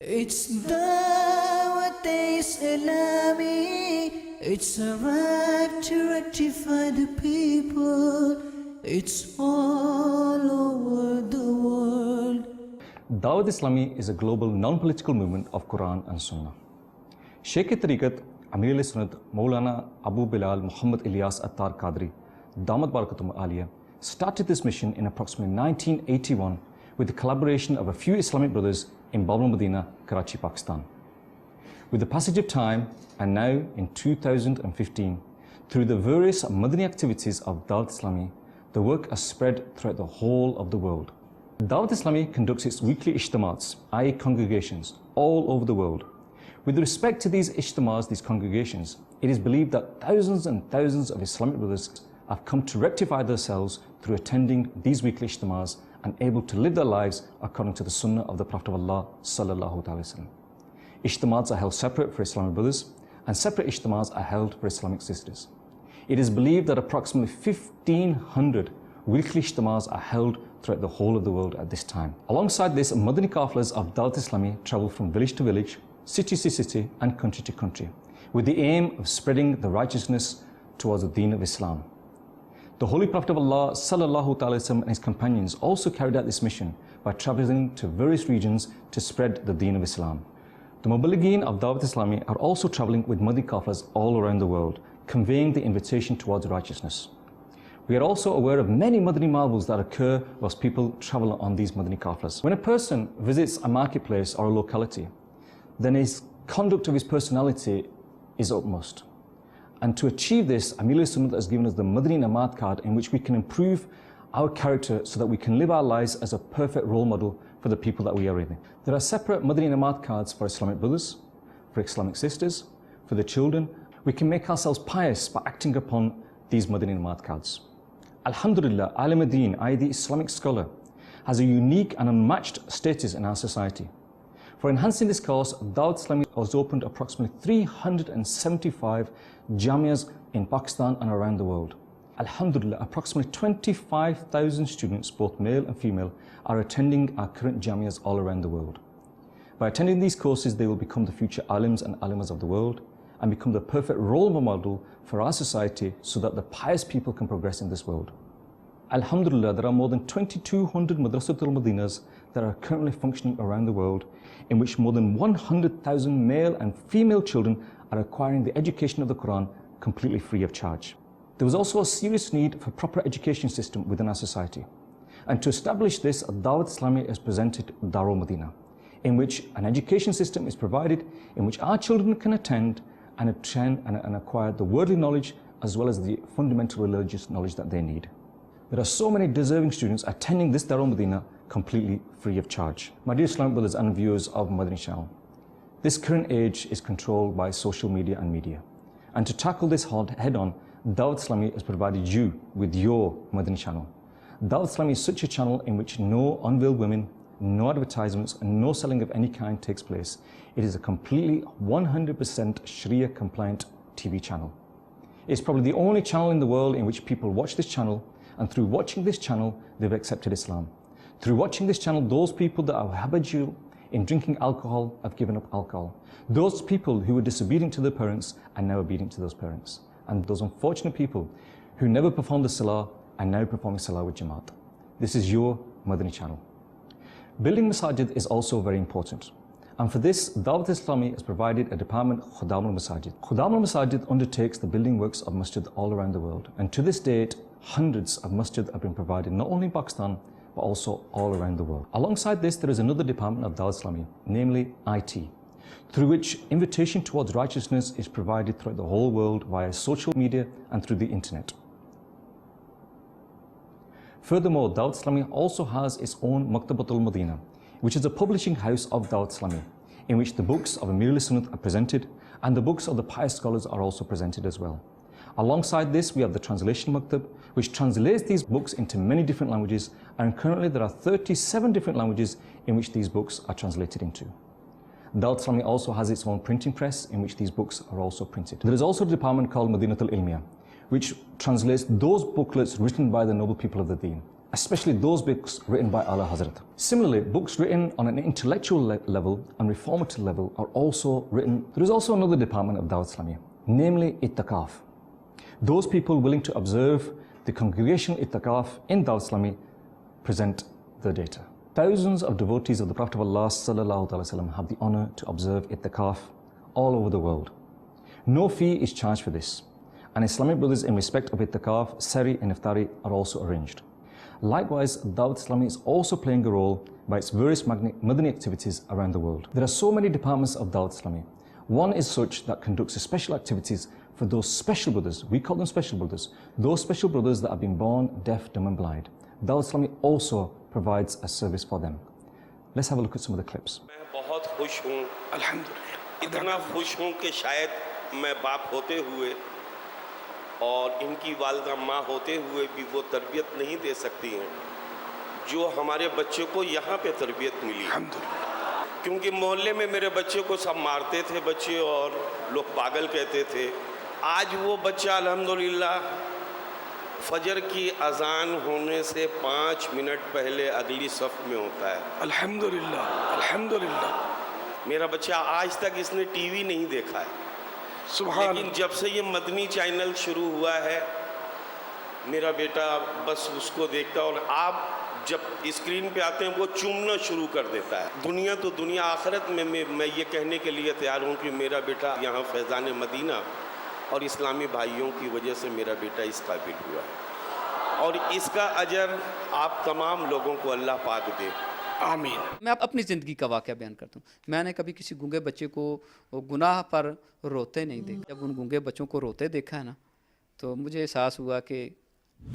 It's Dawat Islami. It's arrived to rectify the people. It's all over the world. Dawat Islami is a global non-political movement of Quran and Sunnah. Sheikh-e-Tariqat Amir-e-Sunnat Maulana Abu Bilal Muhammad Ilyas Attar Qadri Damat Barakatum Aliyah started this mission in approximately 1981 with the collaboration of a few Islamic brothers in Bab al-Madina, Karachi, Pakistan. With the passage of time, and now in 2015, through the various Madani activities of Dawat Islami, the work has spread throughout the whole of the world. Dawat Islami conducts its weekly ijtimats, i.e. congregations, all over the world. With respect to these ijtimats, these congregations, it is believed that thousands and thousands of Islamic brothers have come to rectify themselves through attending these weekly ijtimats and able to live their lives according to the sunnah of the Prophet of Allah sallallahu alaihi wasallam. Ijtimats are held separate for Islamic brothers and separate ijtimats are held for Islamic sisters. It is believed that approximately 1,500 weekly ijtimats are held throughout the whole of the world at this time. Alongside this, Madani Qafilas of Dawat Islami travel from village to village, city to city and country to country, with the aim of spreading the righteousness towards the deen of Islam. The Holy Prophet of Allah sallallahu alaihi wasallam and his companions also carried out this mission by traveling to various regions to spread the deen of Islam. The Muballighin of Dawat Islami are also traveling with Madani Qafilas all around the world, conveying the invitation towards righteousness. We are also aware of many Madani marvels that occur whilst people travel on these Madani Qafilas. When a person visits a marketplace or a locality, then his conduct of his personality is utmost. And to achieve this, Amir-e-Sunnat has given us the Madani Namat card in which we can improve our character so that we can live our lives as a perfect role model for the people that we are in. There are separate Madani Namat cards for Islamic brothers, for Islamic sisters, for the children. We can make ourselves pious by acting upon these Madani Namat cards. Alhamdulillah, Alim ad-Din, i.e. the Islamic scholar, has a unique and unmatched status in our society. For enhancing this cause, Dawat Islami has opened approximately 375 Jamias in Pakistan and around the world. Alhamdulillah, approximately 25,000 students, both male and female, are attending our current Jamias all around the world. By attending these courses, they will become the future alims and alimas of the world and become the perfect role model for our society so that the pious people can progress in this world. Alhamdulillah, there are more than 2,200 Madrasatul Madinas that are currently functioning around the world, in which more than 100,000 male and female children are acquiring the education of the Quran completely free of charge. There was also a serious need for proper education system within our society. And to establish this, Dawat Islami has presented Darul Madina, in which an education system is provided in which our children can attend and acquire the worldly knowledge as well as the fundamental religious knowledge that they need. There are so many deserving students attending this Darul Madina completely free of charge. My dear Islamic brothers and viewers of Madani Channel, this current age is controlled by social media and media. And to tackle this head-on, Dawat Islami has provided you with your Madani Channel. Dawat Islami is such a channel in which no unveiled women, no advertisements, and no selling of any kind takes place. It is a completely 100% Sharia compliant TV channel. It's probably the only channel in the world in which people watch this channel, and through watching this channel, they've accepted Islam. Through watching this channel, those people that are habitual in drinking alcohol have given up alcohol. Those people who were disobedient to their parents are now obedient to those parents. And those unfortunate people who never performed the Salah are now performing Salah with Jamaat. This is your Madani channel. Building Masajid is also very important. And for this, Dawat Islami has provided a department, Khudam al-Masajid. Khudam al-Masajid undertakes the building works of masjid all around the world. And to this date, hundreds of masjid have been provided, not only in Pakistan, but also all around the world. Alongside this, there is another department of Dawat Islami, namely IT, through which invitation towards righteousness is provided throughout the whole world via social media and through the internet. Furthermore, Dawat Islami also has its own Maktabatul Madina, which is a publishing house of Dawat Islami, in which the books of Amir-e-Sunnat are presented and the books of the pious scholars are also presented as well. Alongside this, we have the Translation Maktab, which translates these books into many different languages, and currently there are 37 different languages in which these books are translated into. Dawat Islami also has its own printing press in which these books are also printed. There is also a department called Madinatul Ilmiya, which translates those booklets written by the noble people of the Deen. especially those books written by Ala Hazrat. Similarly, books written on an intellectual level and reformative level are also written. There is also another department of Dawat Islamiyya, namely Ittikaf. Those people willing to observe the congregational Ittikaf in Dawat Islamiyya present the data. Thousands of devotees of the Prophet of Allah sallallahu alaihi wasallam have the honor to observe Ittikaf all over the world. No fee is charged for this, and Islamic brothers in respect of Ittikaf, Sari and Iftari are also arranged. Likewise, Dawat Islamiyya is also playing a role by its various Madani activities around the world. There are so many departments of Dawat Islamiyya. One is such that conducts special activities for those special brothers. We call them special brothers. Those special brothers that have been born deaf, dumb and blind. Dawat Islamiyya also provides a service for them. Let's have a look at some of the clips. मैं बहुत खुश हूँ, अल्हम्दुलिल्लाह। इतना खुश हूँ कि शायद मैं बाप होते हुए और इनकी वालिदा माँ होते हुए भी वो तरबियत नहीं दे सकती हैं जो हमारे बच्चे को यहाँ पे तरबियत मिली। क्योंकि मोहल्ले में मेरे बच्चे को सब मारते थे बच्चे और लोग पागल कहते थे। आज वो बच्चा अल्हम्दुलिल्लाह फजर की अजान होने से 5 मिनट पहले अगली सफ़ में होता है। अल्हम्दुलिल्लाह, अल्हम्दुलिल्लाह। मेरा बच्चा आज तक इसने टीवी नहीं देखा है, लेकिन जब से ये मदनी चैनल शुरू हुआ है मेरा बेटा बस उसको देखता और आप जब स्क्रीन पे आते हैं वो चूमना शुरू कर देता है। दुनिया तो दुनिया, आखिरत में मैं ये कहने के लिए तैयार हूँ कि मेरा बेटा यहाँ फैज़ान मदीना और इस्लामी भाइयों की वजह से मेरा बेटा इस काबिल हुआ है और इसका अजर आप तमाम लोगों को अल्लाह पाक दे, आमीन। मैं अपनी ज़िंदगी का वाक़या बयान करता हूँ। मैंने कभी किसी गूंगे बच्चे को गुनाह पर रोते नहीं देखा। जब उन गूंगे बच्चों को रोते देखा है ना, तो मुझे एहसास हुआ कि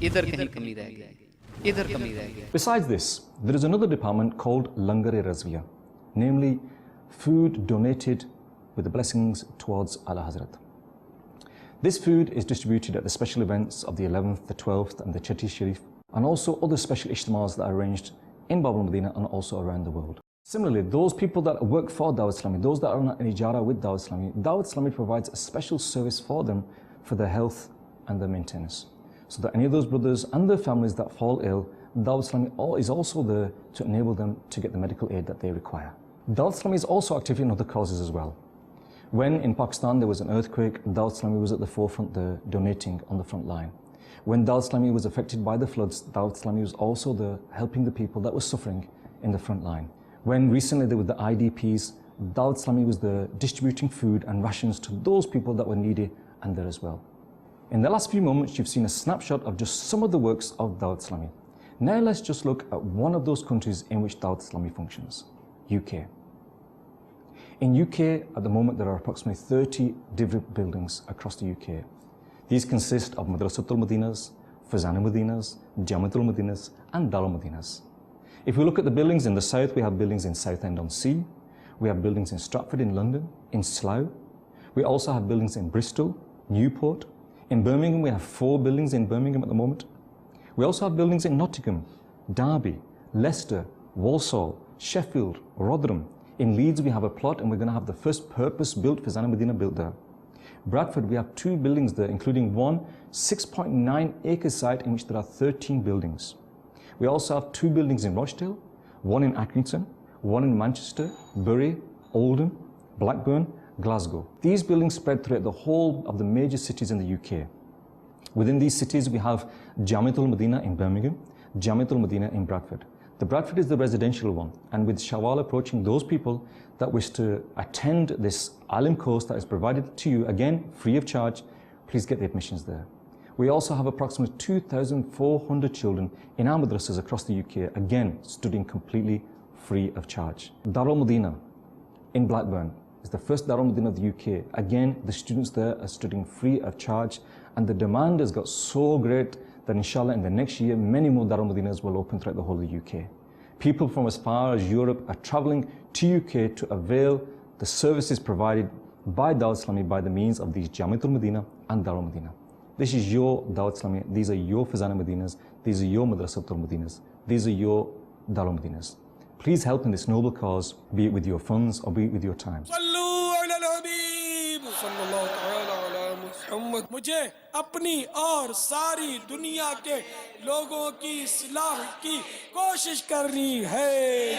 इधर कहीं कमी रह गई, इधर कमी रह गई। Besides this, there is another department called Langar-e-Razviya, namely food donated with the blessings towards Ala Hazrat. This food is distributed at the special events of the 11th, the 12th and the Chatti Sharif, and also other special ijtimas that are arranged in Bab al-Madina and also around the world. Similarly, those people that work for Dawat Islamiyya, those that are on an ijara with Dawat Islamiyya provides a special service for them for their health and their maintenance. So that any of those brothers and their families that fall ill, Dawat Islamiyya is also there to enable them to get the medical aid that they require. Dawat Islamiyya is also active in other causes as well. When in Pakistan there was an earthquake, Dawat Islamiyya was at the forefront there donating on the front line. When Dawat Islamiyya was affected by the floods, Dawat Islamiyya was also there helping the people that were suffering in the front line. When recently there were the IDPs, Dawat Islamiyya was there distributing food and rations to those people that were needy and there as well. In the last few moments, you've seen a snapshot of just some of the works of Dawat Islamiyya. Now let's just look at one of those countries in which Dawat Islamiyya functions, UK. In UK, at the moment, there are approximately 30 different buildings across the UK. These consist of Madrasatul Madinas, Fazana Madinas, Jamatul Madinas, and Darul Madinas. If we look at the buildings in the south, we have buildings in Southend-on-Sea, we have buildings in Stratford in London, in Slough. We also have buildings in Bristol, Newport. In Birmingham, we have 4 buildings in Birmingham at the moment. We also have buildings in Nottingham, Derby, Leicester, Walsall, Sheffield, Rotherham. In Leeds, we have a plot and we're going to have the first purpose-built Fazana Madina built there. Bradford, we have 2 buildings there, including one 6.9 acre site in which there are 13 buildings. We also have 2 buildings in Rochdale, one in Accrington, one in Manchester, Bury, Oldham, Blackburn, Glasgow. These buildings spread throughout the whole of the major cities in the UK. Within these cities, we have Jamiatul Madina in Birmingham, Jamiatul Madina in Bradford. The Bradford is the residential one, and with Shawwal approaching, those people that wish to attend this Alim course that is provided to you, again, free of charge, please get the admissions there. We also have approximately 2,400 children in our madrasas across the UK, again, studying completely free of charge. Darul Madina in Blackburn is the first Darul Madina of the UK. Again, the students there are studying free of charge, and the demand has got so great that inshallah in the next year, many more Darul Madinas will open throughout the whole of the UK. People from as far as Europe are travelling to UK to avail the services provided by Dawat Islamiyya by the means of these Jamiatul Madina and Darul Madina. This is your Dawat Islamiyya, these are your Fazana Madinas, these are your Madrasatul Madinas, these are your Darul Madinas. Please help in this noble cause, be it with your funds or be it with your time. محمد. مجھے اپنی اور ساری دنیا کے لوگوں کی اصلاح کی کوشش کرنی ہے.